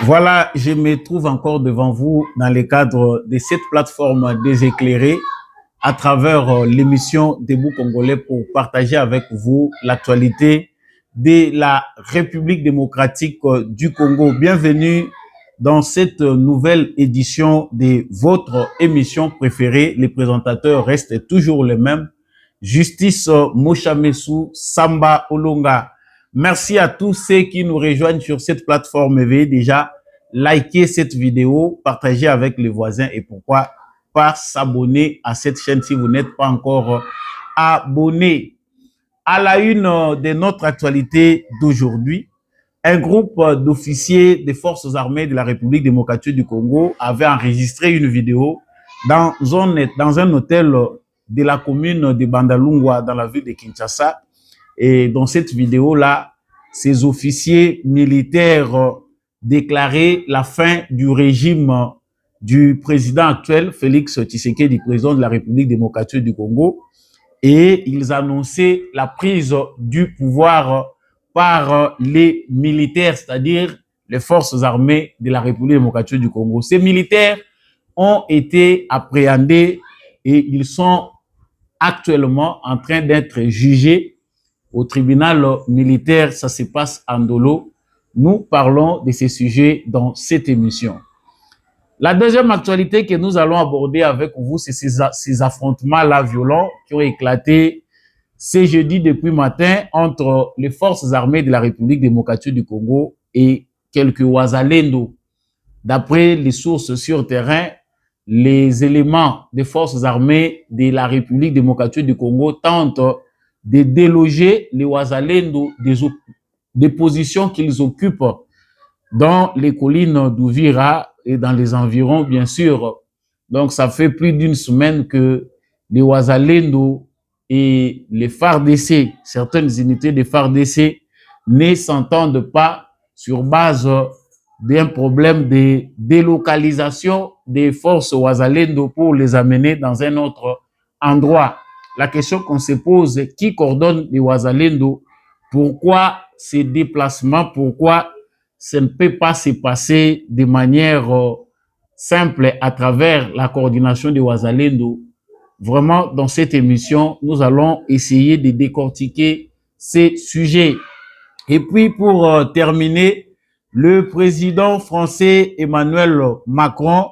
Voilà, je me trouve encore devant vous dans le cadre de cette plateforme des éclairés à travers l'émission Debout Congolais pour partager avec vous l'actualité de la République démocratique du Congo. Bienvenue dans cette nouvelle édition de votre émission préférée. Les présentateurs restent toujours les mêmes. Justice Moshamessou, Samba Olonga. Merci à tous ceux qui nous rejoignent sur cette plateforme. Veuillez déjà liker cette vidéo, partager avec les voisins et pourquoi pas s'abonner à cette chaîne si vous n'êtes pas encore abonné. À la une de notre actualité d'aujourd'hui, un groupe d'officiers des forces armées de la République démocratique du Congo avait enregistré une vidéo dans un hôtel de la commune de Bandalungwa dans la ville de Kinshasa. Et dans cette vidéo-là, ces officiers militaires déclaraient la fin du régime du président actuel, Félix Tshisekedi, président de la République démocratique du Congo, et ils annonçaient la prise du pouvoir par les militaires, c'est-à-dire les forces armées de la République démocratique du Congo. Ces militaires ont été appréhendés et ils sont actuellement en train d'être jugés au tribunal militaire. Ça se passe en Ndolo. Nous parlons de ces sujets dans cette émission. La deuxième actualité que nous allons aborder avec vous, c'est ces affrontements-là violents qui ont éclaté ce jeudi depuis matin entre les forces armées de la République démocratique du Congo et quelques Wazalendo. D'après les sources sur terrain, les éléments des forces armées de la République démocratique du Congo tentent de déloger les Wazalendo des positions qu'ils occupent dans les collines d'Ouvira et dans les environs, bien sûr. Donc, ça fait plus d'une semaine que les Wazalendo et les FARDC, certaines unités des FARDC, ne s'entendent pas sur base d'un problème de délocalisation des forces Wazalendo pour les amener dans un autre endroit. La question qu'on se pose, qui coordonne les Wazalendo? Pourquoi ces déplacements? Pourquoi ça ne peut pas se passer de manière simple à travers la coordination des Wazalendo? Vraiment, dans cette émission, nous allons essayer de décortiquer ces sujets. Et puis, pour terminer, le président français Emmanuel Macron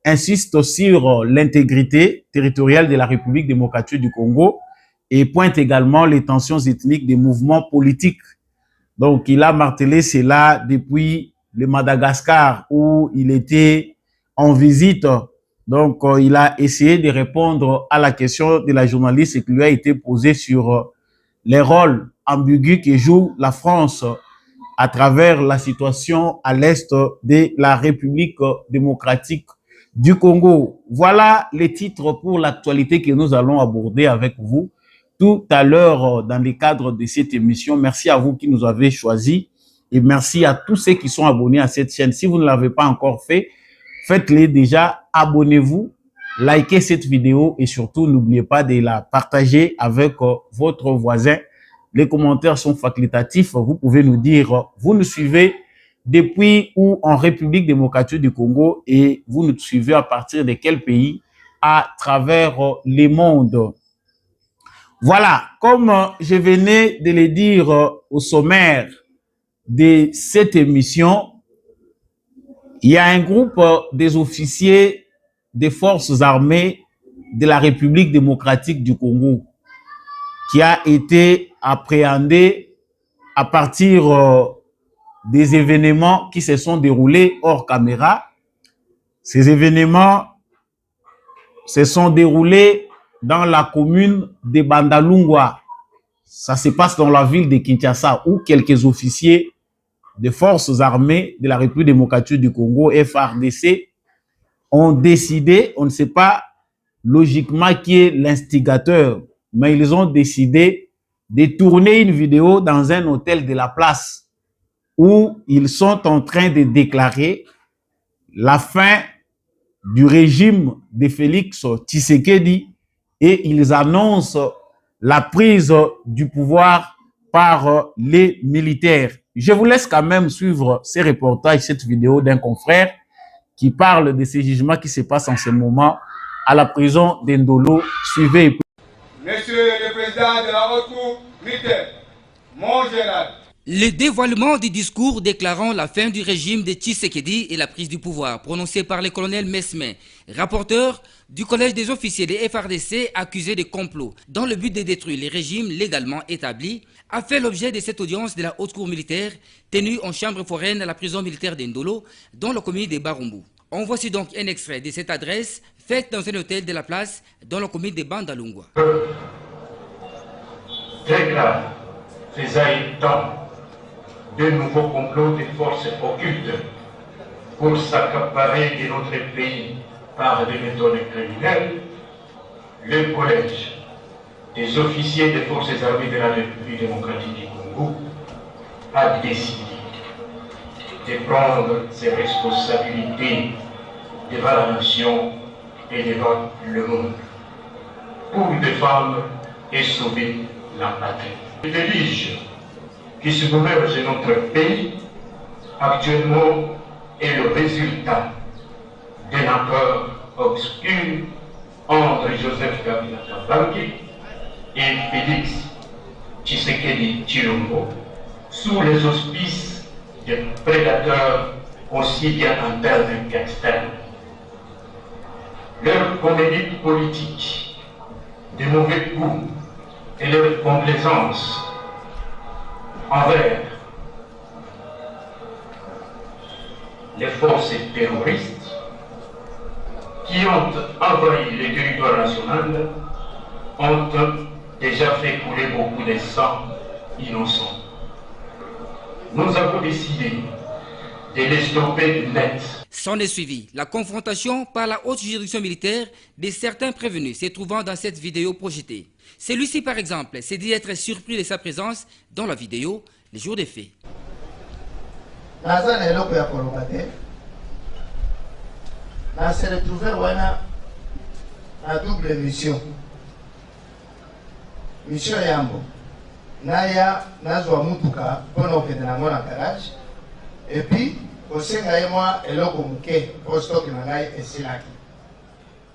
insiste sur l'intégrité territoriale de la République démocratique du Congo et pointe également les tensions ethniques des mouvements politiques. Donc, il a martelé cela depuis le Madagascar où il était en visite. Donc, il a essayé de répondre à la question de la journaliste qui lui a été posée sur les rôles ambigus que joue la France à travers la situation à l'est de la République démocratique du Congo. Voilà les titres pour l'actualité que nous allons aborder avec vous tout à l'heure dans le cadre de cette émission. Merci à vous qui nous avez choisis et merci à tous ceux qui sont abonnés à cette chaîne. Si vous ne l'avez pas encore fait, faites-le déjà, abonnez-vous, likez cette vidéo et surtout n'oubliez pas de la partager avec votre voisin. Les commentaires sont facultatifs. Vous pouvez nous dire, vous nous suivez depuis ou en République démocratique du Congo et vous nous suivez à partir de quel pays à travers le monde. Voilà, comme je venais de le dire au sommaire de cette émission, il y a un groupe des officiers des forces armées de la République démocratique du Congo qui a été appréhendé à partir des événements qui se sont déroulés hors caméra. Ces événements se sont déroulés dans la commune de Bandalungwa. Ça se passe dans la ville de Kinshasa où quelques officiers des forces armées de la République démocratique du Congo, FARDC, ont décidé, on ne sait pas logiquement qui est l'instigateur, mais ils ont décidé de tourner une vidéo dans un hôtel de la place où ils sont en train de déclarer la fin du régime de Félix Tshisekedi et ils annoncent la prise du pouvoir par les militaires. Je vous laisse quand même suivre ces reportages, cette vidéo d'un confrère qui parle de ces jugements qui se passent en ce moment à la prison d'Indolo. Suivez. Monsieur le Président de la Haute Cour militaire, mon général. Le dévoilement du discours déclarant la fin du régime de Tshisekedi et la prise du pouvoir, prononcé par le colonel Mesme, rapporteur du collège des officiers des FARDC accusés de complot dans le but de détruire les régimes légalement établis, a fait l'objet de cette audience de la haute cour militaire tenue en chambre foraine à la prison militaire d'Indolo, dans la commune de Barumbu. On voici donc un extrait de cette adresse faite dans un hôtel de la place dans la commune de Bandalungwa. Déclare faisait temps de nouveaux complots des forces occultes pour s'accaparer de notre pays par des méthodes criminelles, le collège des officiers des forces armées de la République démocratique du Congo a décidé de prendre ses responsabilités devant la nation et devant le monde pour défendre et sauver la patrie. Le déluge qui se gouverne notre pays actuellement est le résultat d'un accord obscur entre Joseph Kabila Kabange et Félix Tshisekedi Tshilombo sous les auspices de prédateurs aussi bien internes qu'externes. Leur comédie politique, de mauvais goût et leur complaisance envers les forces terroristes qui ont envahi le territoire national ont déjà fait couler beaucoup de sang innocent. Nous avons décidé de les stopper net. S'en est suivi la confrontation par la haute juridiction militaire de certains prévenus se trouvant dans cette vidéo projetée. Celui-ci, par exemple, s'est dit être surpris de sa présence dans la vidéo les jours des faits. On s'est retrouvé à double mission. Mission Yambo. Naya Nazwa Mutuka, pour nous faire dans la garage. Et puis,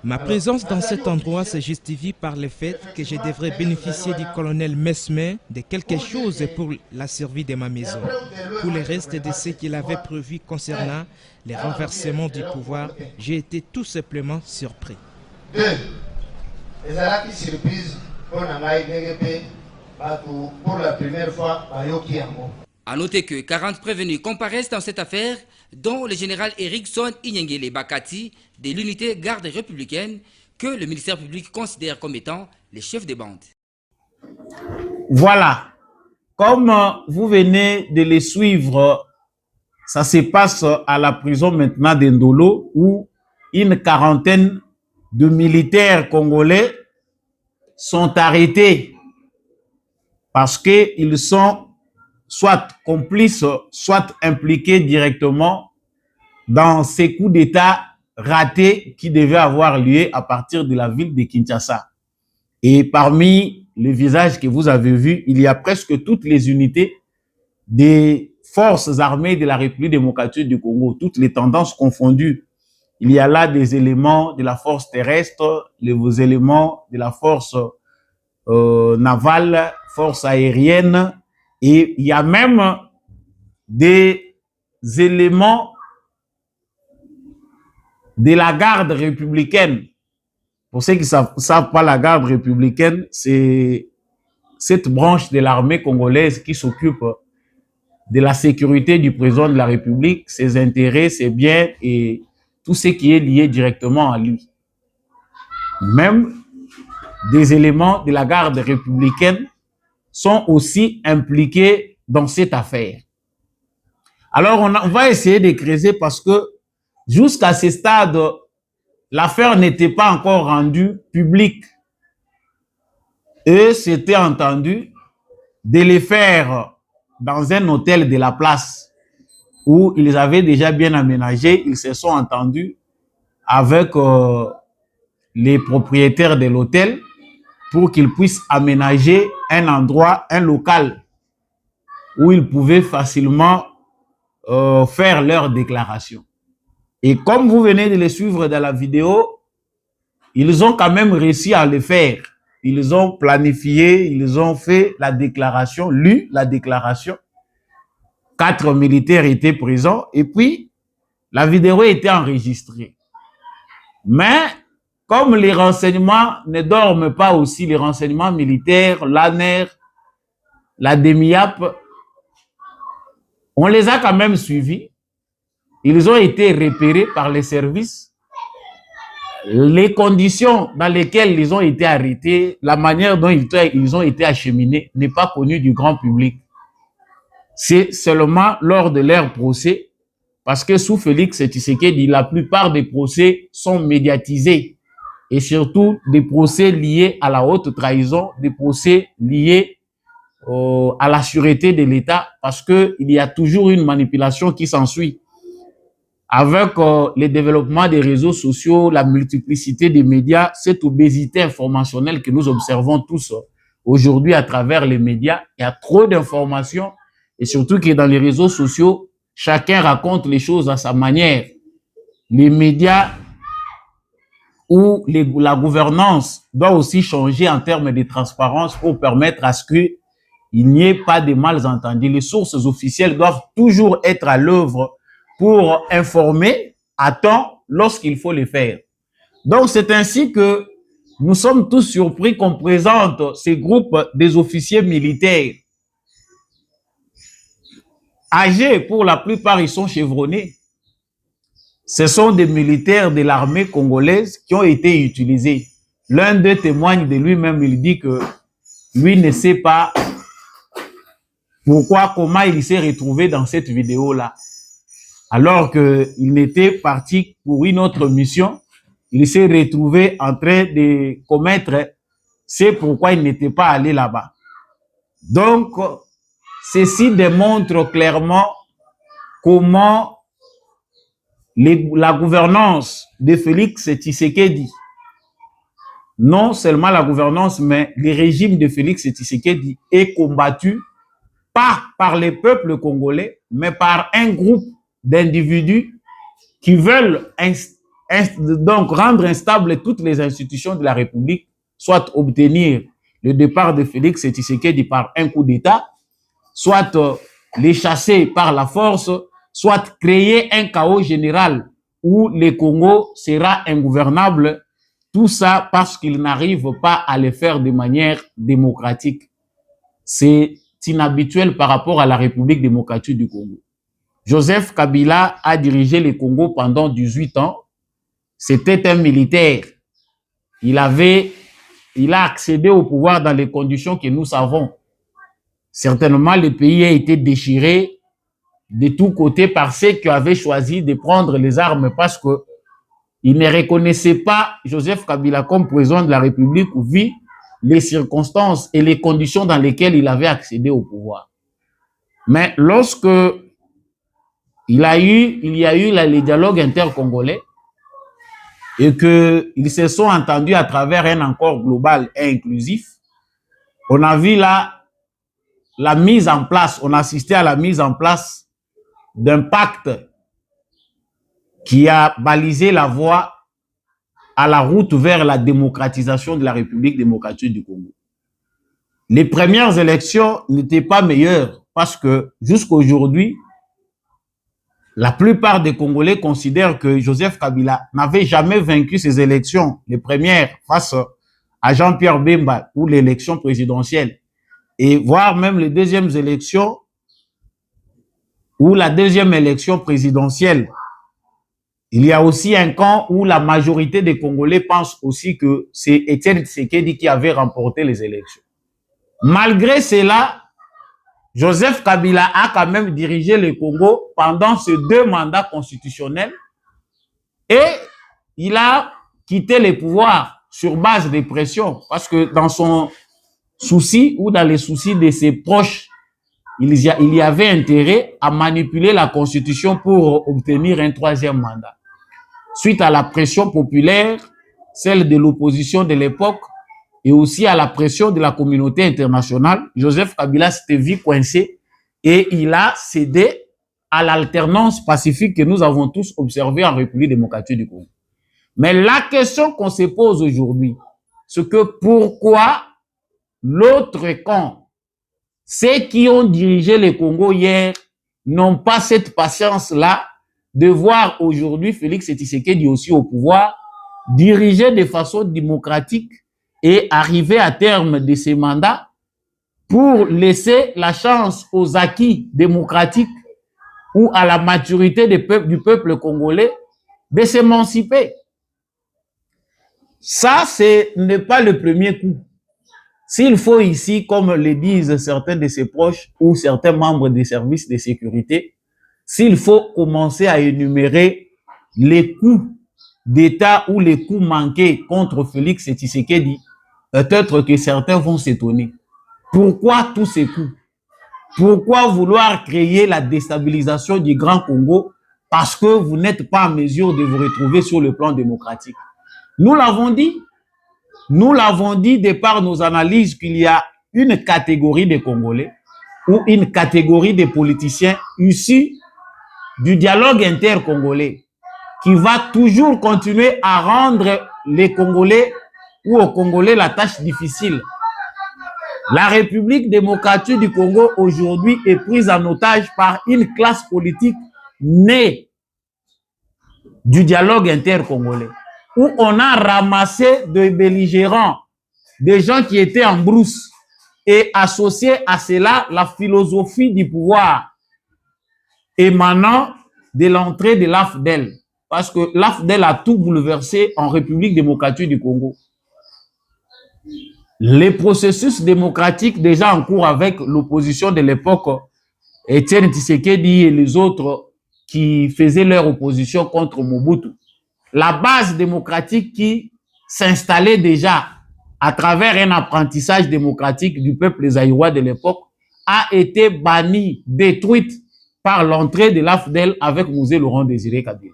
ma présence dans cet endroit se justifie par le fait que je devrais bénéficier du colonel Mesme de quelque chose pour la survie de ma maison. Pour le reste de ce qu'il avait prévu concernant les renversements du pouvoir, j'ai été tout simplement surpris. Deux, les surprises pour la première fois, A noter que 40 prévenus comparaissent dans cette affaire, dont le général Erickson Inyengele Bakati de l'unité garde républicaine que le ministère public considère comme étant les chefs des bandes. Voilà, comme vous venez de les suivre, ça se passe à la prison maintenant d'Indolo où une quarantaine de militaires congolais sont arrêtés parce qu'ils sont soit complices, soit impliqués directement dans ces coups d'État ratés qui devaient avoir lieu à partir de la ville de Kinshasa. Et parmi les visages que vous avez vus, il y a presque toutes les unités des forces armées de la République démocratique du Congo, toutes les tendances confondues. Il y a là des éléments de la force terrestre, les éléments de la force navale, force aérienne, et il y a même des éléments de la garde républicaine. Pour ceux qui ne savent pas, la garde républicaine, c'est cette branche de l'armée congolaise qui s'occupe de la sécurité du président de la République, ses intérêts, ses biens et tout ce qui est lié directement à lui. Même des éléments de la garde républicaine sont aussi impliqués dans cette affaire. Alors, on va essayer de creuser parce que jusqu'à ce stade, l'affaire n'était pas encore rendue publique. Et c'était entendu de les faire dans un hôtel de la place où ils avaient déjà bien aménagé. Ils se sont entendus avec les propriétaires de l'hôtel pour qu'ils puissent aménager un endroit, un local où ils pouvaient facilement faire leur déclaration. Et comme vous venez de les suivre dans la vidéo, ils ont quand même réussi à le faire. Ils ont planifié, ils ont fait la déclaration, lu la déclaration. 4 militaires étaient présents et puis la vidéo était enregistrée. Mais comme les renseignements ne dorment pas aussi, les renseignements militaires, l'ANER, la DEMIAP, on les a quand même suivis. Ils ont été repérés par les services. Les conditions dans lesquelles ils ont été arrêtés, la manière dont ils ont été acheminés n'est pas connue du grand public. C'est seulement lors de leur procès, parce que sous Félix Tshisekedi, la plupart des procès sont médiatisés, et surtout des procès liés à la haute trahison, des procès liés à la sûreté de l'État, parce qu'il y a toujours une manipulation qui s'ensuit. Avec le développement des réseaux sociaux, la multiplicité des médias, cette obésité informationnelle que nous observons tous aujourd'hui à travers les médias, il y a trop d'informations et surtout que dans les réseaux sociaux, chacun raconte les choses à sa manière. Les médias ou la gouvernance doit aussi changer en termes de transparence pour permettre à ce qu'il n'y ait pas de malentendus. Les sources officielles doivent toujours être à l'œuvre pour informer à temps lorsqu'il faut le faire. Donc, c'est ainsi que nous sommes tous surpris qu'on présente ces groupes des officiers militaires. Âgés, pour la plupart, ils sont chevronnés. Ce sont des militaires de l'armée congolaise qui ont été utilisés. L'un d'eux témoigne de lui-même, il dit que lui ne sait pas pourquoi, comment il s'est retrouvé dans cette vidéo-là. Alors qu'il était parti pour une autre mission, il s'est retrouvé en train de commettre, c'est pourquoi il n'était pas allé là-bas. Donc, ceci démontre clairement comment la gouvernance de Félix Tshisekedi, non seulement la gouvernance, mais le régime de Félix Tshisekedi est combattu pas par les peuples congolais, mais par un groupe d'individus qui veulent donc rendre instables toutes les institutions de la République, soit obtenir le départ de Félix Tshisekedi par un coup d'État, soit les chasser par la force, soit créer un chaos général où le Congo sera ingouvernable, tout ça parce qu'ils n'arrivent pas à le faire de manière démocratique. C'est inhabituel par rapport à la République démocratique du Congo. Joseph Kabila a dirigé le Congo pendant 18 ans. C'était un militaire. Il a accédé au pouvoir dans les conditions que nous savons. Certainement, le pays a été déchiré de tous côtés par ceux qui avaient choisi de prendre les armes parce que ils ne reconnaissaient pas Joseph Kabila comme président de la République vu les circonstances et les conditions dans lesquelles il avait accédé au pouvoir. Mais lorsque il y a eu le dialogue intercongolais et qu'ils se sont entendus à travers un accord global et inclusif, on a vu là la mise en place, on a assisté à la mise en place d'un pacte qui a balisé la voie à la route vers la démocratisation de la République démocratique du Congo. Les premières élections n'étaient pas meilleures parce que jusqu'à aujourd'hui, la plupart des Congolais considèrent que Joseph Kabila n'avait jamais vaincu ces élections, les premières face à Jean-Pierre Bemba ou l'élection présidentielle, et voire même les deuxièmes élections ou la deuxième élection présidentielle. Il y a aussi un camp où la majorité des Congolais pensent aussi que c'est Étienne Tshisekedi qui avait remporté les élections. Malgré cela, Joseph Kabila a quand même dirigé le Congo pendant ces 2 mandats constitutionnels et il a quitté le pouvoir sur base de pression parce que dans son souci ou dans les soucis de ses proches, il y avait intérêt à manipuler la Constitution pour obtenir un 3e mandat. Suite à la pression populaire, celle de l'opposition de l'époque, et aussi à la pression de la communauté internationale, Joseph Kabila s'était vu coincé et il a cédé à l'alternance pacifique que nous avons tous observée en République démocratique du Congo. Mais la question qu'on se pose aujourd'hui, c'est que pourquoi l'autre camp, ceux qui ont dirigé le Congo hier, n'ont pas cette patience-là de voir aujourd'hui Félix Tshisekedi aussi au pouvoir, diriger de façon démocratique et arriver à terme de ses mandats pour laisser la chance aux acquis démocratiques ou à la maturité du peuple congolais de s'émanciper. Ça, ce n'est pas le premier coup. S'il faut ici, comme le disent certains de ses proches ou certains membres des services de sécurité, s'il faut commencer à énumérer les coups d'État ou les coups manqués contre Félix Tshisekedi, peut-être que certains vont s'étonner. Pourquoi tous ces coups? Pourquoi vouloir créer la déstabilisation du Grand Congo parce que vous n'êtes pas en mesure de vous retrouver sur le plan démocratique? Nous l'avons dit de par nos analyses qu'il y a une catégorie de Congolais ou une catégorie de politiciens issus du dialogue intercongolais qui va toujours continuer à rendre les Congolais ou aux Congolais la tâche difficile. La République démocratique du Congo aujourd'hui est prise en otage par une classe politique née du dialogue intercongolais, où on a ramassé des belligérants, des gens qui étaient en brousse, et associé à cela la philosophie du pouvoir émanant de l'entrée de l'AFDEL, parce que l'AFDEL a tout bouleversé en République démocratique du Congo. Les processus démocratiques déjà en cours avec l'opposition de l'époque, Etienne Tshisekedi et les autres qui faisaient leur opposition contre Mobutu, la base démocratique qui s'installait déjà à travers un apprentissage démocratique du peuple zaïrois de l'époque a été bannie, détruite par l'entrée de l'AFDEL avec Mosé Laurent Désiré Kabila.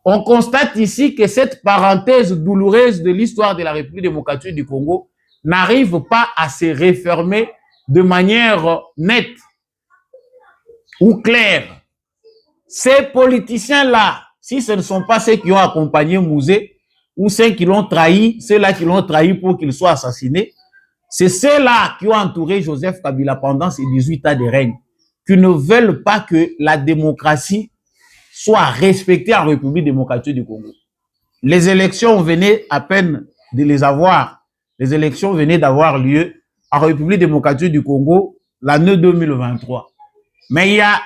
On constate ici que cette parenthèse douloureuse de l'histoire de la République démocratique du Congo n'arrive pas à se refermer de manière nette ou claire. Ces politiciens-là, si ce ne sont pas ceux qui ont accompagné Mosé ou ceux qui l'ont trahi, ceux-là qui l'ont trahi pour qu'il soit assassiné, c'est ceux-là qui ont entouré Joseph Kabila pendant ses 18 ans de règne, qui ne veulent pas que la démocratie soit respectée en République démocratique du Congo. Les élections venaient à peine de les avoir. Les élections venaient d'avoir lieu en République démocratique du Congo l'année 2023. Mais il y a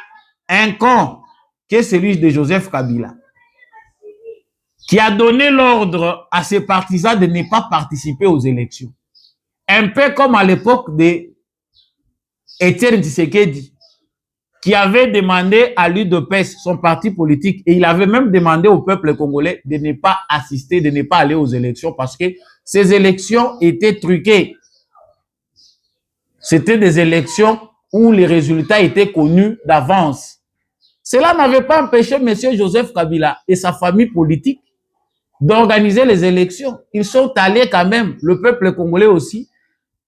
un camp qui est celui de Joseph Kabila qui a donné l'ordre à ses partisans de ne pas participer aux élections. Un peu comme à l'époque de Etienne Tshisekedi, qui avait demandé à l'UDPS, son parti politique, et il avait même demandé au peuple congolais de ne pas assister, de ne pas aller aux élections parce que ces élections étaient truquées. C'était des élections où les résultats étaient connus d'avance. Cela n'avait pas empêché M. Joseph Kabila et sa famille politique d'organiser les élections. Ils sont allés quand même, le peuple congolais aussi,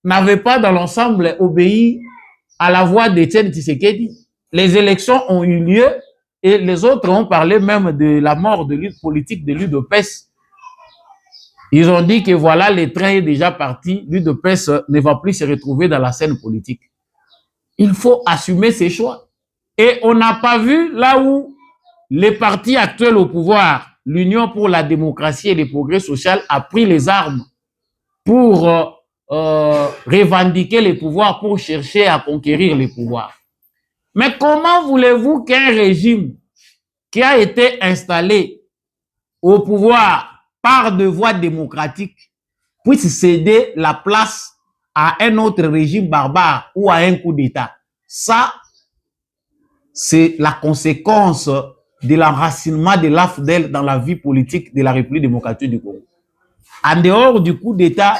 n'avait pas dans l'ensemble obéi à la voix d'Etienne Tshisekedi. Les élections ont eu lieu et les autres ont parlé même de la mort de lutte politique de l'UDPS. Ils ont dit que voilà, le train est déjà parti, l'UDPS ne va plus se retrouver dans la scène politique. Il faut assumer ses choix. Et on n'a pas vu là où les partis actuels au pouvoir, l'Union pour la démocratie et le progrès social, a pris les armes pour revendiquer les pouvoirs, pour chercher à conquérir les pouvoirs. Mais comment voulez-vous qu'un régime qui a été installé au pouvoir par de voie démocratique puisse céder la place à un autre régime barbare ou à un coup d'État? Ça, c'est la conséquence de l'enracinement de l'AFDEL dans la vie politique de la République démocratique du Congo. En dehors du coup d'État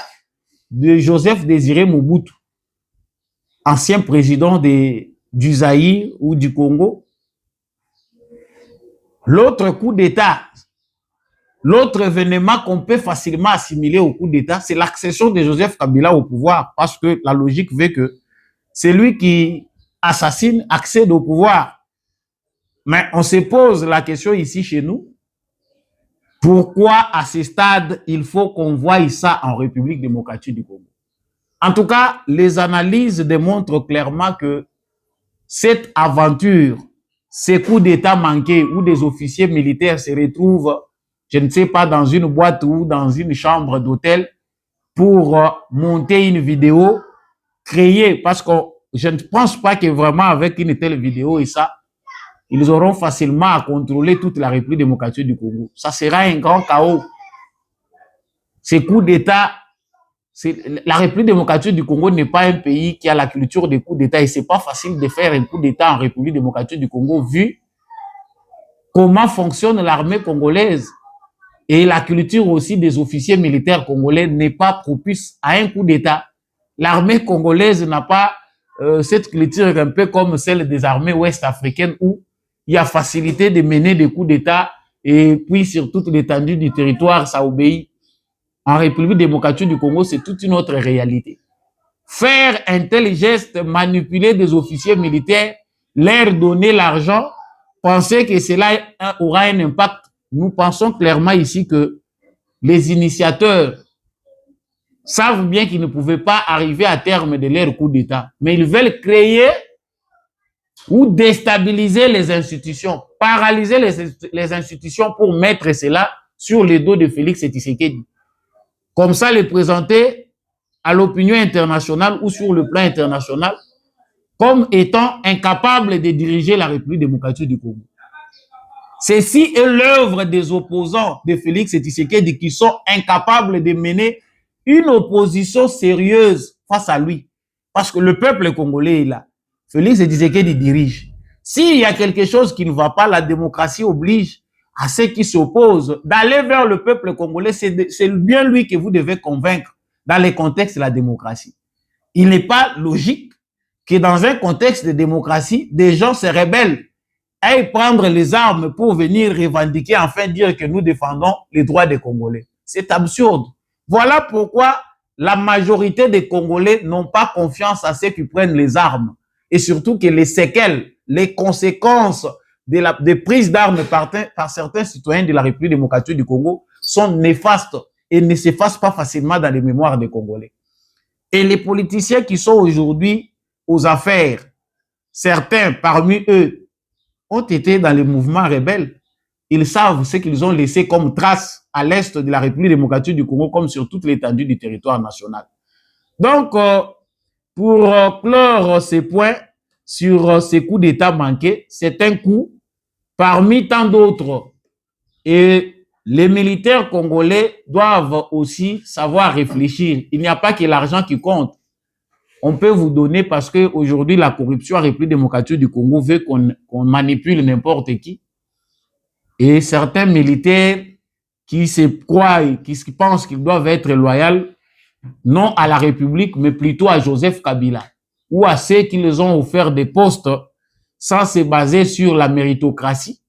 de Joseph Désiré Mobutu, ancien président du Zaïre ou du Congo, l'autre coup d'État, l'autre événement qu'on peut facilement assimiler au coup d'État, c'est l'accession de Joseph Kabila au pouvoir, parce que la logique veut que c'est lui qui assassinent accèdent au pouvoir. Mais on se pose la question ici chez nous, pourquoi à ce stade il faut qu'on voie ça en République démocratique du Congo? En tout cas, les analyses démontrent clairement que cette aventure, ces coups d'État manqués où des officiers militaires se retrouvent, je ne sais pas, dans une boîte ou dans une chambre d'hôtel pour monter une vidéo créée, parce que je ne pense pas que vraiment avec une telle vidéo et ça, ils auront facilement à contrôler toute la République démocratique du Congo. Ça sera un grand chaos. Ces coups d'État, la République démocratique du Congo n'est pas un pays qui a la culture des coups d'État et c'est pas facile de faire un coup d'État en République démocratique du Congo vu comment fonctionne l'armée congolaise et la culture aussi des officiers militaires congolais n'est pas propice à un coup d'État. L'armée congolaise n'a pas cette culture un peu comme celle des armées ouest-africaines où il y a facilité de mener des coups d'État et puis sur toute l'étendue du territoire, ça obéit. En République démocratique du Congo, c'est toute une autre réalité. Faire un tel geste, manipuler des officiers militaires, leur donner l'argent, penser que cela aura un impact. Nous pensons clairement ici que les initiateurs savent bien qu'ils ne pouvaient pas arriver à terme de leur coup d'État, mais ils veulent créer ou déstabiliser les institutions, paralyser les institutions pour mettre cela sur le dos de Félix Tshisekedi. Comme ça, les présenter à l'opinion internationale ou sur le plan international comme étant incapables de diriger la République démocratique du Congo. Ceci est l'œuvre des opposants de Félix Tshisekedi qui sont incapables de mener une opposition sérieuse face à lui. Parce que le peuple congolais est là. Félix Tshisekedi dirige. S'il y a quelque chose qui ne va pas, la démocratie oblige à ceux qui s'opposent d'aller vers le peuple congolais. C'est bien lui que vous devez convaincre dans le contexte de la démocratie. Il n'est pas logique que dans un contexte de démocratie, des gens se rebellent aillent prendre les armes pour venir revendiquer, enfin dire que nous défendons les droits des Congolais. C'est absurde. Voilà pourquoi la majorité des Congolais n'ont pas confiance à ceux qui prennent les armes. Et surtout que les séquelles, les conséquences des prises d'armes par certains citoyens de la République démocratique du Congo sont néfastes et ne s'effacent pas facilement dans les mémoires des Congolais. Et les politiciens qui sont aujourd'hui aux affaires, certains parmi eux ont été dans les mouvements rebelles. Ils savent ce qu'ils ont laissé comme trace à l'est de la République démocratique du Congo, comme sur toute l'étendue du territoire national. Donc, pour clore ces points sur ces coups d'État manqués, c'est un coup parmi tant d'autres. Et les militaires congolais doivent aussi savoir réfléchir. Il n'y a pas que l'argent qui compte. On peut vous donner parce qu'aujourd'hui, la corruption à la République démocratique du Congo veut qu'on manipule n'importe qui. Et certains militaires qui se croient, qui pensent qu'ils doivent être loyaux, non à la République, mais plutôt à Joseph Kabila, ou à ceux qui les ont offert des postes sans se baser sur la méritocratie.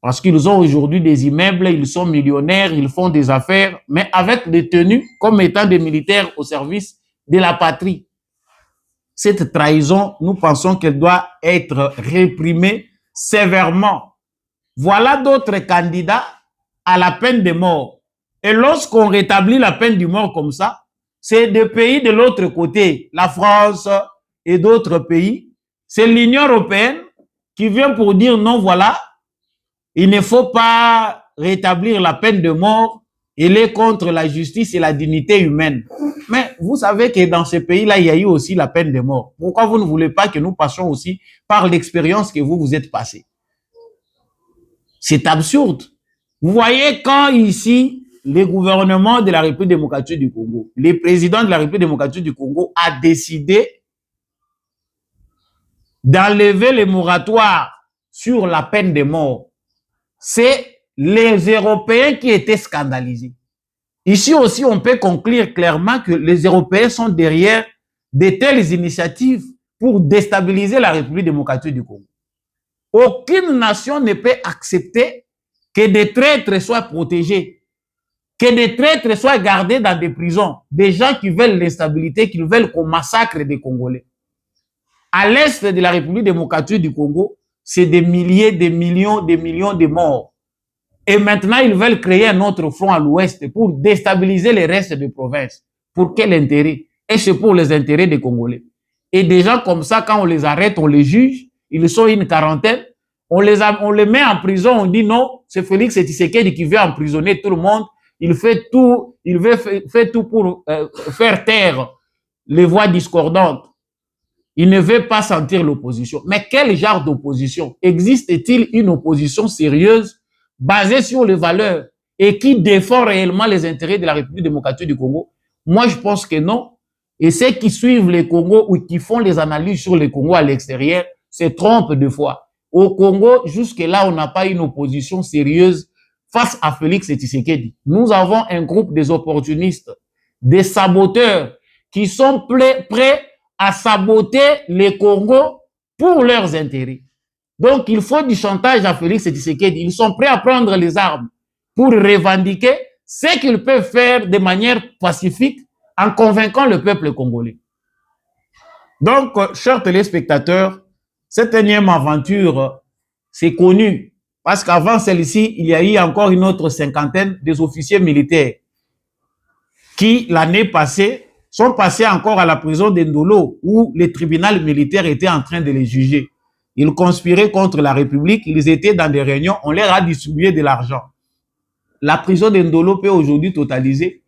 Parce qu'ils ont aujourd'hui des immeubles, ils sont millionnaires, ils font des affaires, mais avec des tenues comme étant des militaires au service de la patrie. Cette trahison, nous pensons qu'elle doit être réprimée sévèrement. Voilà d'autres candidats à la peine de mort. Et lorsqu'on rétablit la peine de mort comme ça, c'est des pays de l'autre côté, la France et d'autres pays. C'est l'Union européenne qui vient pour dire non, voilà, il ne faut pas rétablir la peine de mort. Elle est contre la justice et la dignité humaine. Mais vous savez que dans ces pays-là, il y a eu aussi la peine de mort. Pourquoi vous ne voulez pas que nous passions aussi par l'expérience que vous êtes passé? C'est absurde. Vous voyez quand ici, le gouvernement de la République démocratique du Congo, le président de la République démocratique du Congo a décidé d'enlever les moratoires sur la peine de mort. C'est les Européens qui étaient scandalisés. Ici aussi, on peut conclure clairement que les Européens sont derrière de telles initiatives pour déstabiliser la République démocratique du Congo. Aucune nation ne peut accepter que des traîtres soient protégés, que des traîtres soient gardés dans des prisons, des gens qui veulent l'instabilité, qui veulent qu'on massacre des Congolais. À l'est de la République démocratique du Congo, c'est des milliers, des millions de morts. Et maintenant, ils veulent créer un autre front à l'ouest pour déstabiliser les restes de province. Pour quel intérêt? Et c'est pour les intérêts des Congolais. Et des gens comme ça, quand on les arrête, on les juge, ils sont une quarantaine, on les met en prison, on dit non, c'est Félix Tshisekedi qui veut emprisonner tout le monde, il fait tout pour faire taire les voix discordantes. Il ne veut pas sentir l'opposition. Mais quel genre d'opposition? Existe-t-il une opposition sérieuse basée sur les valeurs et qui défend réellement les intérêts de la République démocratique du Congo? Moi, je pense que non. Et ceux qui suivent les Congo ou qui font les analyses sur les Congo à l'extérieur se trompent deux fois. Au Congo, jusque-là, on n'a pas une opposition sérieuse face à Félix Tshisekedi. Nous avons un groupe des opportunistes, des saboteurs qui sont prêts à saboter les Congo pour leurs intérêts. Donc, il faut du chantage à Félix Tshisekedi. Ils sont prêts à prendre les armes pour revendiquer ce qu'ils peuvent faire de manière pacifique en convainquant le peuple congolais. Donc, chers téléspectateurs, cette énième aventure, c'est connu. Parce qu'avant celle-ci, il y a eu encore une autre cinquantaine des officiers militaires qui, l'année passée, sont passés encore à la prison d'Endolo où le tribunal militaire était en train de les juger. Ils conspiraient contre la République, ils étaient dans des réunions, on leur a distribué de l'argent. La prison d'Endolo peut aujourd'hui totaliser,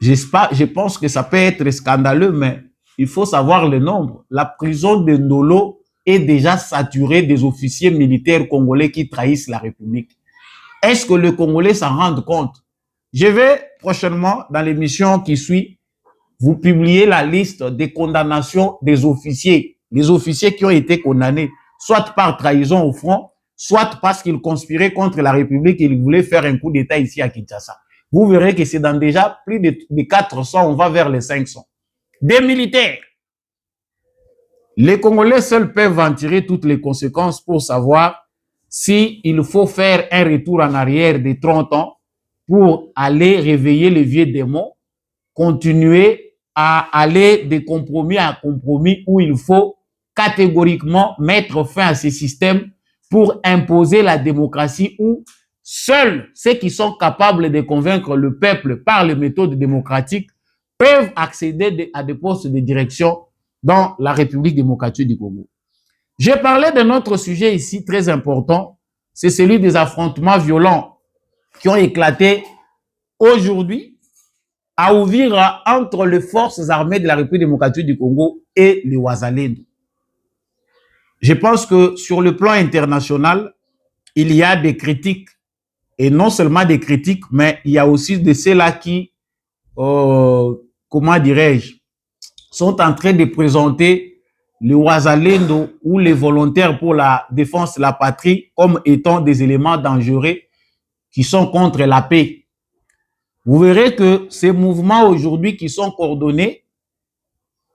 je pense que ça peut être scandaleux, mais il faut savoir le nombre. La prison d'Endolo est déjà saturée des officiers militaires congolais qui trahissent la République. Est-ce que les Congolais s'en rendent compte? Je vais prochainement, dans l'émission qui suit, vous publier la liste des condamnations des officiers. Les officiers qui ont été condamnés, soit par trahison au front, soit parce qu'ils conspiraient contre la République et ils voulaient faire un coup d'État ici à Kinshasa. Vous verrez que c'est dans déjà plus de 400, on va vers les 500. Des militaires. Les Congolais seuls peuvent en tirer toutes les conséquences pour savoir s'il faut faire un retour en arrière de 30 ans pour aller réveiller les vieux démons, continuer à aller de compromis à compromis où il faut catégoriquement mettre fin à ces systèmes pour imposer la démocratie où seuls ceux qui sont capables de convaincre le peuple par les méthodes démocratiques peuvent accéder à des postes de direction dans la République démocratique du Congo. J'ai parlé d'un autre sujet ici très important, c'est celui des affrontements violents qui ont éclaté aujourd'hui à Uvira entre les forces armées de la République démocratique du Congo et les Wazalendo. Je pense que sur le plan international, il y a des critiques, et non seulement des critiques, mais il y a aussi de ceux-là qui, comment dirais-je, sont en train de présenter les Wazalendo ou les volontaires pour la défense de la patrie comme étant des éléments dangereux qui sont contre la paix. Vous verrez que ces mouvements aujourd'hui qui sont coordonnés,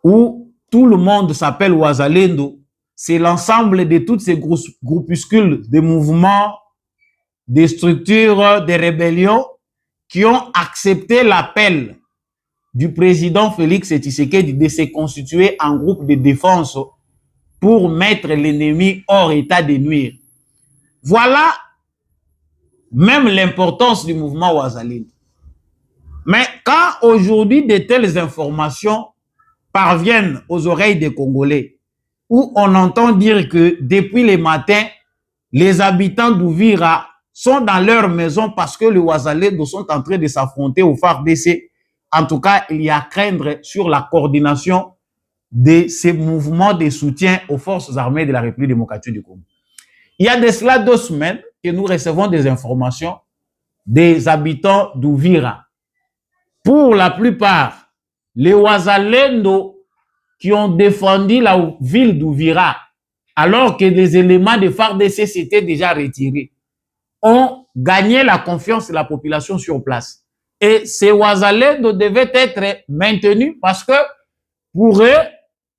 où tout le monde s'appelle Wazalendo, c'est l'ensemble de toutes ces groupuscules, des mouvements, des structures, des rébellions qui ont accepté l'appel du président Félix Tshisekedi de se constituer en groupe de défense pour mettre l'ennemi hors état de nuire. Voilà même l'importance du mouvement Wazalendo. Mais quand aujourd'hui de telles informations parviennent aux oreilles des Congolais, où on entend dire que depuis le matin, les habitants d'Uvira sont dans leur maison parce que les Wazalendo sont en train de s'affronter au FARDC. En tout cas, il y a à craindre sur la coordination de ces mouvements de soutien aux forces armées de la République démocratique du Congo. Il y a de cela 2 semaines que nous recevons des informations des habitants d'Uvira. Pour la plupart, les Wazalendo qui ont défendu la ville d'Uvira, alors que les éléments de FARDC s'étaient déjà retirés, ont gagné la confiance de la population sur place. Et ces Wazalendo devaient être maintenus parce que pour eux,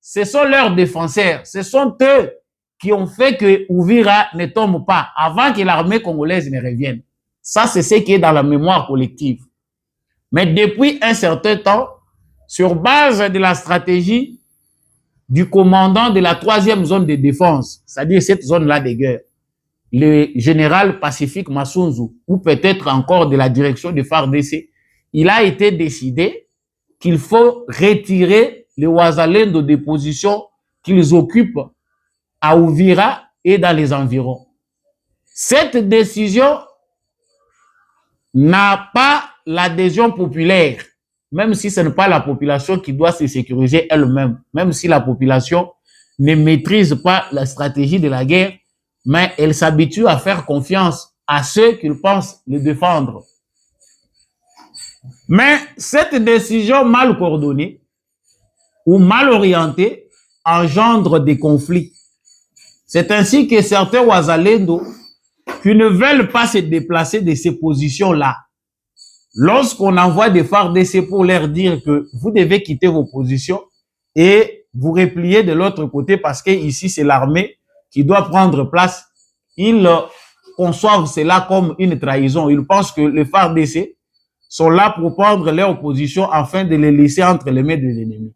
ce sont leurs défenseurs. Ce sont eux qui ont fait que Uvira ne tombe pas avant que l'armée congolaise ne revienne. Ça, c'est ce qui est dans la mémoire collective. Mais depuis un certain temps, sur base de la stratégie du commandant de la 3e zone de défense, c'est-à-dire cette zone-là de guerre, le général Pacifique Massunzu, ou peut-être encore de la direction de FARDC, il a été décidé qu'il faut retirer les Wazalendo des positions qu'ils occupent à Uvira et dans les environs. Cette décision n'a pas l'adhésion populaire, même si ce n'est pas la population qui doit se sécuriser elle-même, même si la population ne maîtrise pas la stratégie de la guerre, mais elle s'habitue à faire confiance à ceux qu'ils pensent le défendre. Mais cette décision mal coordonnée ou mal orientée engendre des conflits. C'est ainsi que certains Wazalendo qui ne veulent pas se déplacer de ces positions-là, lorsqu'on envoie des FARDC pour leur dire que vous devez quitter vos positions et vous replier de l'autre côté parce que ici c'est l'armée qui doit prendre place, ils conçoivent cela comme une trahison. Ils pensent que les FARDC sont là pour prendre leur position afin de les laisser entre les mains de l'ennemi.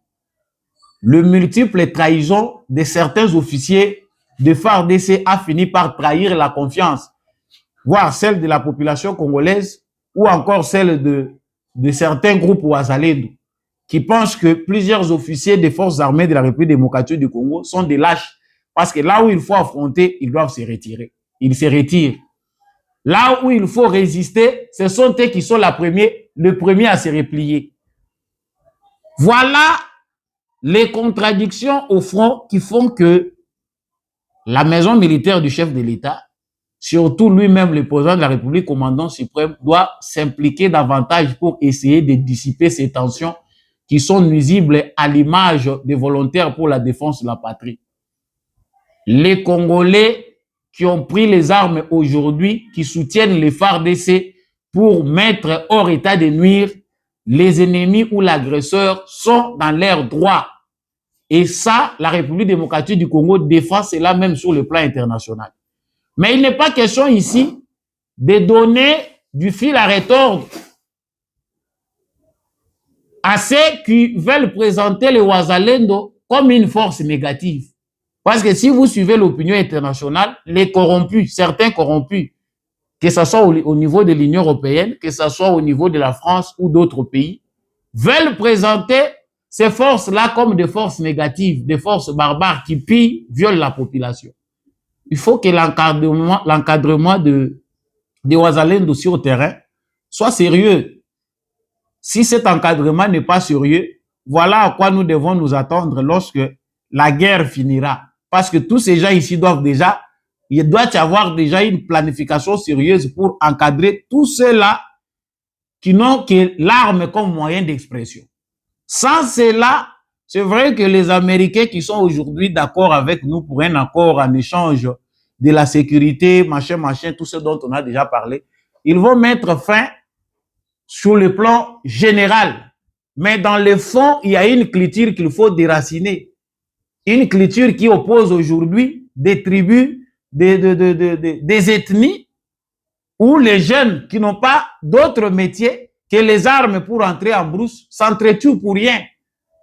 Le multiple trahison de certains officiers de FARDC a fini par trahir la confiance, voire celle de la population congolaise ou encore celle de certains groupes Wazalendo qui pensent que plusieurs officiers des forces armées de la République démocratique du Congo sont des lâches parce que là où il faut affronter, ils doivent se retirer. Ils se retirent. Là où il faut résister, ce sont eux qui sont les premiers à se replier. Voilà les contradictions au front qui font que la maison militaire du chef de l'État, surtout lui-même le président de la République, commandant suprême, doit s'impliquer davantage pour essayer de dissiper ces tensions qui sont nuisibles à l'image des volontaires pour la défense de la patrie. Les Congolais qui ont pris les armes aujourd'hui, qui soutiennent les FARDC pour mettre hors état de nuire les ennemis ou l'agresseur sont dans leur droit. Et ça, la République démocratique du Congo défend cela même sur le plan international. Mais il n'est pas question ici de donner du fil à retordre à ceux qui veulent présenter les Wazalendo comme une force négative. Parce que si vous suivez l'opinion internationale, les corrompus, certains corrompus, que ce soit au niveau de l'Union européenne, que ce soit au niveau de la France ou d'autres pays, veulent présenter ces forces-là comme des forces négatives, des forces barbares qui pillent, violent la population. Il faut que l'encadrement de Wazalendo sur le terrain soit sérieux. Si cet encadrement n'est pas sérieux, voilà à quoi nous devons nous attendre lorsque la guerre finira. Parce que tous ces gens ici doivent déjà, il doit y avoir déjà une planification sérieuse pour encadrer tous ceux-là qui n'ont que l'arme comme moyen d'expression. Sans cela, c'est vrai que les Américains qui sont aujourd'hui d'accord avec nous pour un accord en échange de la sécurité, machin, tout ce dont on a déjà parlé, ils vont mettre fin sur le plan général. Mais dans le fond, il y a une culture qu'il faut déraciner. Une culture qui oppose aujourd'hui des tribus, des ethnies, où les jeunes qui n'ont pas d'autre métier que les armes pour entrer en brousse s'entretuent pour rien.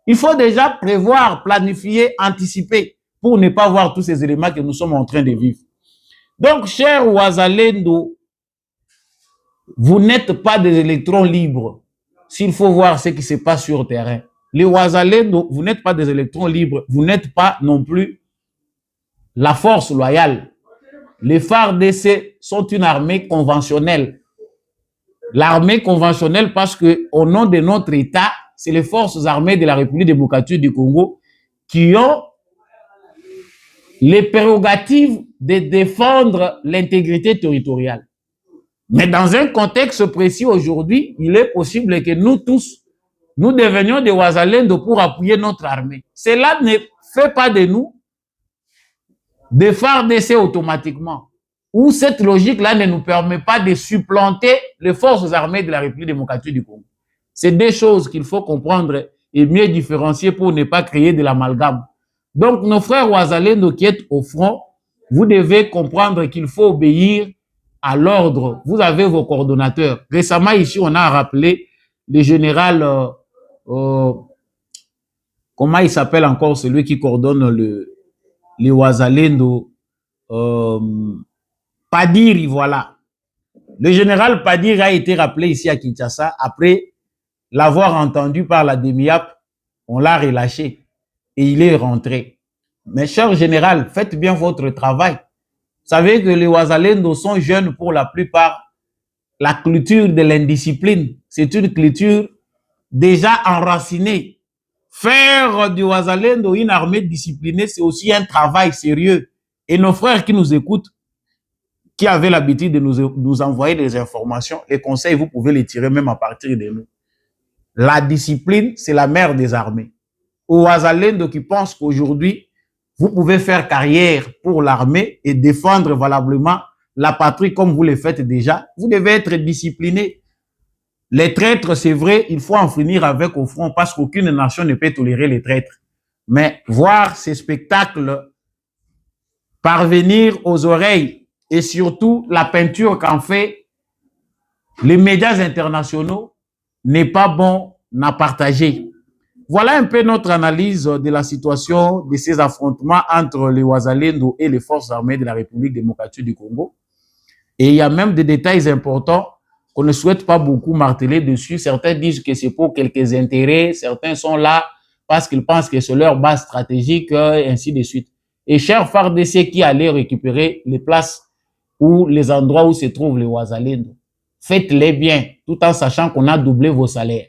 Il faut déjà prévoir, planifier, anticiper pour ne pas voir tous ces éléments que nous sommes en train de vivre. Donc, cher Wazalendo, vous n'êtes pas des électrons libres s'il faut voir ce qui se passe sur le terrain. Les Wazalendo, vous n'êtes pas des électrons libres, vous n'êtes pas non plus la force loyale. Les FARDC sont une armée conventionnelle. L'armée conventionnelle parce que au nom de notre État, c'est les forces armées de la République démocratique du Congo qui ont les prérogatives de défendre l'intégrité territoriale. Mais dans un contexte précis aujourd'hui, il est possible que nous tous, nous devenions des Wazalendo pour appuyer notre armée. Cela ne fait pas de nous des FARDC automatiquement. Ou cette logique-là ne nous permet pas de supplanter les forces armées de la République démocratique du Congo. C'est des choses qu'il faut comprendre et mieux différencier pour ne pas créer de l'amalgame. Donc, nos frères Wazalendo qui êtes au front, vous devez comprendre qu'il faut obéir à l'ordre. Vous avez vos coordonnateurs. Récemment, ici, on a rappelé le général comment il s'appelle encore celui qui coordonne les Wazalendo, Padiri, voilà. Le général Padiri a été rappelé ici à Kinshasa après l'avoir entendu par la DEMIAP, on l'a relâché et il est rentré. Mais cher général, faites bien votre travail. Vous savez que les Wazalendo sont jeunes pour la plupart. La culture de l'indiscipline, c'est une culture déjà enracinée. Faire du Wazalendo une armée disciplinée, c'est aussi un travail sérieux. Et nos frères qui nous écoutent, qui avaient l'habitude de nous envoyer des informations, les conseils, vous pouvez les tirer même à partir de nous. La discipline, c'est la mère des armées. Aux Wazalendo qui pensent qu'aujourd'hui, vous pouvez faire carrière pour l'armée et défendre valablement la patrie comme vous le faites déjà, vous devez être discipliné. Les traîtres, c'est vrai, il faut en finir avec au front parce qu'aucune nation ne peut tolérer les traîtres. Mais voir ces spectacles parvenir aux oreilles et surtout la peinture qu'en fait les médias internationaux n'est pas bon à partager. Voilà un peu notre analyse de la situation de ces affrontements entre les Wazalendo et les forces armées de la République démocratique du Congo. Et il y a même des détails importants qu'on ne souhaite pas beaucoup marteler dessus. Certains disent que c'est pour quelques intérêts, certains sont là parce qu'ils pensent que c'est leur base stratégique, et ainsi de suite. Et cher FARDC qui allait récupérer les places ou les endroits où se trouvent les Wazalendo, faites-les bien, tout en sachant qu'on a doublé vos salaires.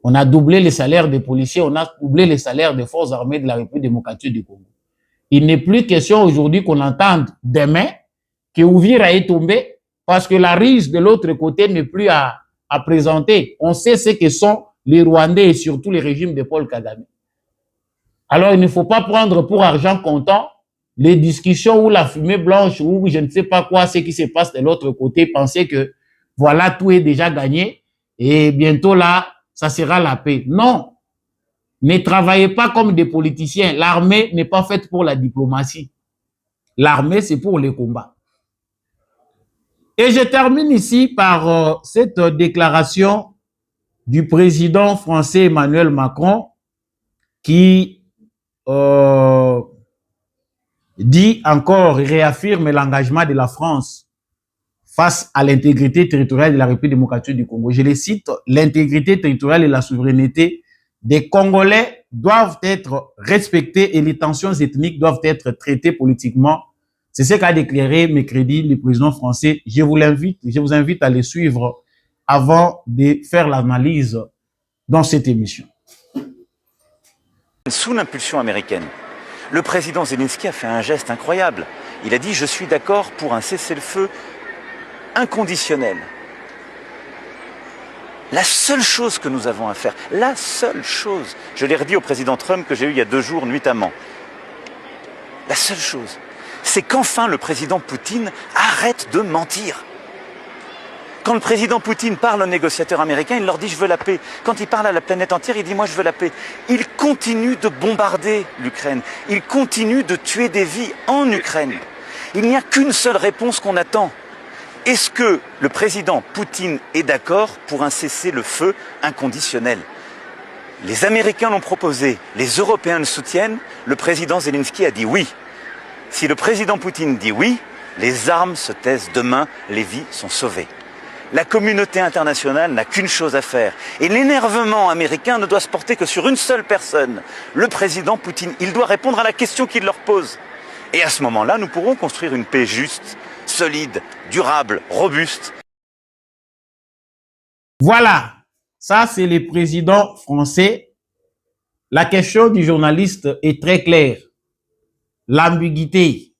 On a doublé les salaires des policiers, on a doublé les salaires des forces armées de la République démocratique du Congo. Il n'est plus question aujourd'hui qu'on entende demain que Ouvira est tombé parce que la riche de l'autre côté n'est plus à présenter. On sait ce que sont les Rwandais et surtout les régimes de Paul Kagame. Alors, il ne faut pas prendre pour argent comptant les discussions ou la fumée blanche ou je ne sais pas quoi, ce qui se passe de l'autre côté, penser que voilà, tout est déjà gagné et bientôt là, ça sera la paix. Non, ne travaillez pas comme des politiciens. L'armée n'est pas faite pour la diplomatie. L'armée, c'est pour les combats. Et je termine ici par cette déclaration du président français Emmanuel Macron qui dit encore, réaffirme l'engagement de la France face à l'intégrité territoriale de la République démocratique du Congo. Je les cite, l'intégrité territoriale et la souveraineté des Congolais doivent être respectées et les tensions ethniques doivent être traitées politiquement. C'est ce qu'a déclaré mercredi le président français. Je vous invite à les suivre avant de faire l'analyse dans cette émission. Sous l'impulsion américaine, le président Zelensky a fait un geste incroyable. Il a dit « Je suis d'accord pour un cessez-le-feu inconditionnel ». La seule chose que nous avons à faire, la seule chose, je l'ai redit au président Trump que j'ai eu il y a 2 jours nuitamment, la seule chose, c'est qu'enfin le président Poutine arrête de mentir. Quand le président Poutine parle aux négociateurs américains, il leur dit « je veux la paix ». Quand il parle à la planète entière, il dit « moi je veux la paix ». Il continue de bombarder l'Ukraine. Il continue de tuer des vies en Ukraine. Il n'y a qu'une seule réponse qu'on attend. Est-ce que le président Poutine est d'accord pour un cessez-le-feu inconditionnel? Les Américains l'ont proposé, les Européens le soutiennent, le président Zelensky a dit oui. Si le président Poutine dit oui, les armes se taisent demain, les vies sont sauvées. La communauté internationale n'a qu'une chose à faire. Et l'énervement américain ne doit se porter que sur une seule personne, le président Poutine. Il doit répondre à la question qu'il leur pose. Et à ce moment-là, nous pourrons construire une paix juste, solide, durable, robuste. Voilà, ça c'est le président français. La question du journaliste est très claire. L'ambiguïté.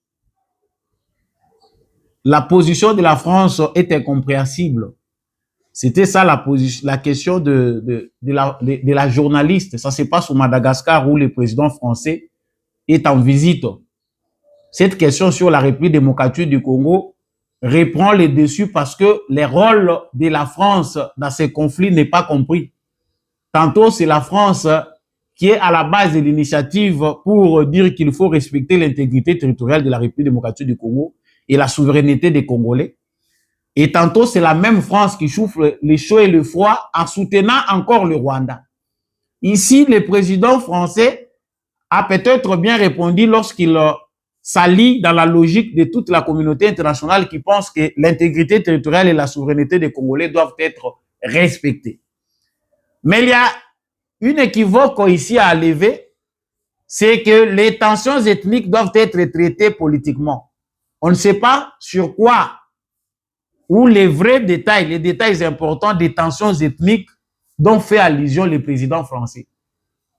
La position de la France est incompréhensible. C'était ça la question de la journaliste. Ça se passe au Madagascar où le président français est en visite. Cette question sur la République démocratique du Congo reprend le dessus parce que le rôle de la France dans ces conflits n'est pas compris. Tantôt, c'est la France qui est à la base de l'initiative pour dire qu'il faut respecter l'intégrité territoriale de la République démocratique du Congo et la souveraineté des Congolais. Et tantôt, c'est la même France qui souffle le chaud et le froid en soutenant encore le Rwanda. Ici, le président français a peut-être bien répondu lorsqu'il s'allie dans la logique de toute la communauté internationale qui pense que l'intégrité territoriale et la souveraineté des Congolais doivent être respectées. Mais il y a une équivoque ici à lever, c'est que les tensions ethniques doivent être traitées politiquement. On ne sait pas sur quoi ou les vrais détails, les détails importants des tensions ethniques dont fait allusion le président français.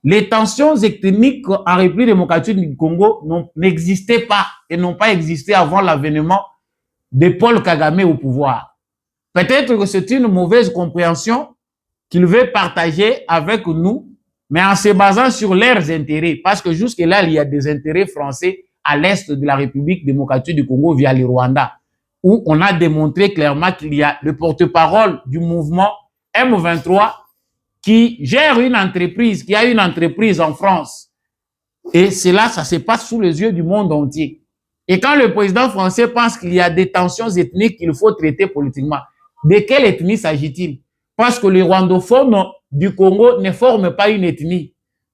Les tensions ethniques en République démocratique du Congo n'existaient pas et n'ont pas existé avant l'avènement de Paul Kagame au pouvoir. Peut-être que c'est une mauvaise compréhension qu'il veut partager avec nous, mais en se basant sur leurs intérêts, parce que jusque-là, il y a des intérêts français à l'est de la République démocratique du Congo via le Rwanda, où on a démontré clairement qu'il y a le porte-parole du mouvement M23 qui gère une entreprise, qui a une entreprise en France. Et cela, ça se passe sous les yeux du monde entier. Et quand le président français pense qu'il y a des tensions ethniques qu'il faut traiter politiquement, de quelle ethnie s'agit-il? Parce que les rwandophones du Congo ne forment pas une ethnie.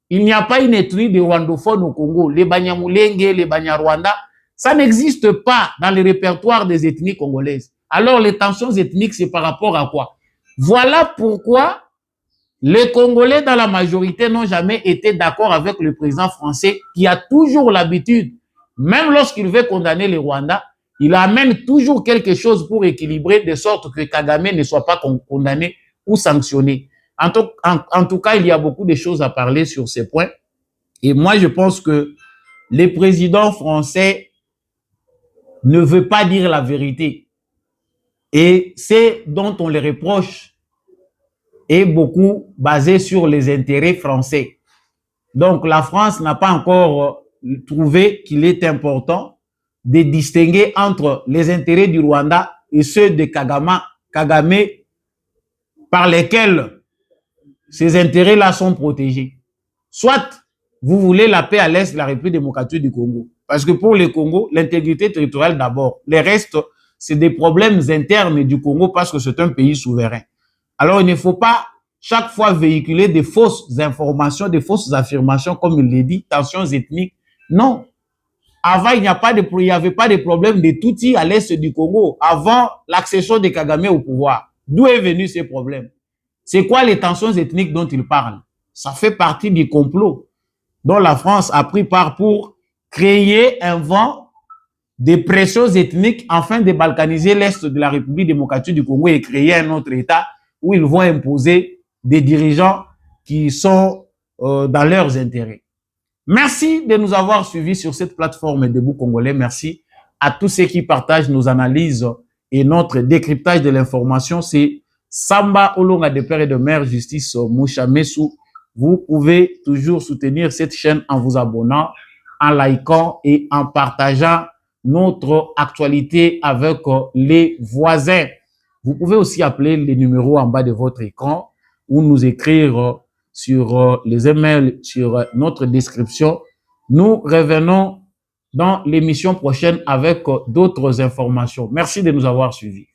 Il n'y a pas une ethnie de rwandophones au Congo. Les Banyamulenge, les Banyarwanda, ça n'existe pas dans le répertoire des ethnies congolaises. Alors les tensions ethniques, c'est par rapport à quoi? Voilà pourquoi les Congolais dans la majorité n'ont jamais été d'accord avec le président français qui a toujours l'habitude, même lorsqu'il veut condamner les Rwandais, il amène toujours quelque chose pour équilibrer de sorte que Kagame ne soit pas condamné ou sanctionné. En tout cas, il y a beaucoup de choses à parler sur ces points. Et moi, je pense que le président français ne veut pas dire la vérité. Et c'est dont on les reproche est beaucoup basé sur les intérêts français. Donc, la France n'a pas encore trouvé qu'il est important de distinguer entre les intérêts du Rwanda et ceux de Kagame par lesquels ces intérêts-là sont protégés. Soit vous voulez la paix à l'est de la République démocratique du Congo, parce que pour le Congo, l'intégrité territoriale d'abord. Les restes, c'est des problèmes internes du Congo parce que c'est un pays souverain. Alors, il ne faut pas chaque fois véhiculer des fausses informations, des fausses affirmations, comme il l'a dit, tensions ethniques. Non. Avant, il n'y avait pas de problème de Tutsi à l'est du Congo, avant l'accession de Kagame au pouvoir. D'où est venu ces problèmes? C'est quoi les tensions ethniques dont il parle? Ça fait partie du complot dont la France a pris part pour créer un vent de pressions ethniques afin de balkaniser l'est de la République démocratique du Congo et créer un autre État où ils vont imposer des dirigeants qui sont dans leurs intérêts. Merci de nous avoir suivis sur cette plateforme Debout Congolais. Merci à tous ceux qui partagent nos analyses et notre décryptage de l'information. C'est Samba Olonga de Père et de Mère, Justice Moucha Messou. Vous pouvez toujours soutenir cette chaîne en vous abonnant, en likant et en partageant notre actualité avec les voisins. Vous pouvez aussi appeler les numéros en bas de votre écran ou nous écrire sur les emails, sur notre description. Nous revenons dans l'émission prochaine avec d'autres informations. Merci de nous avoir suivis.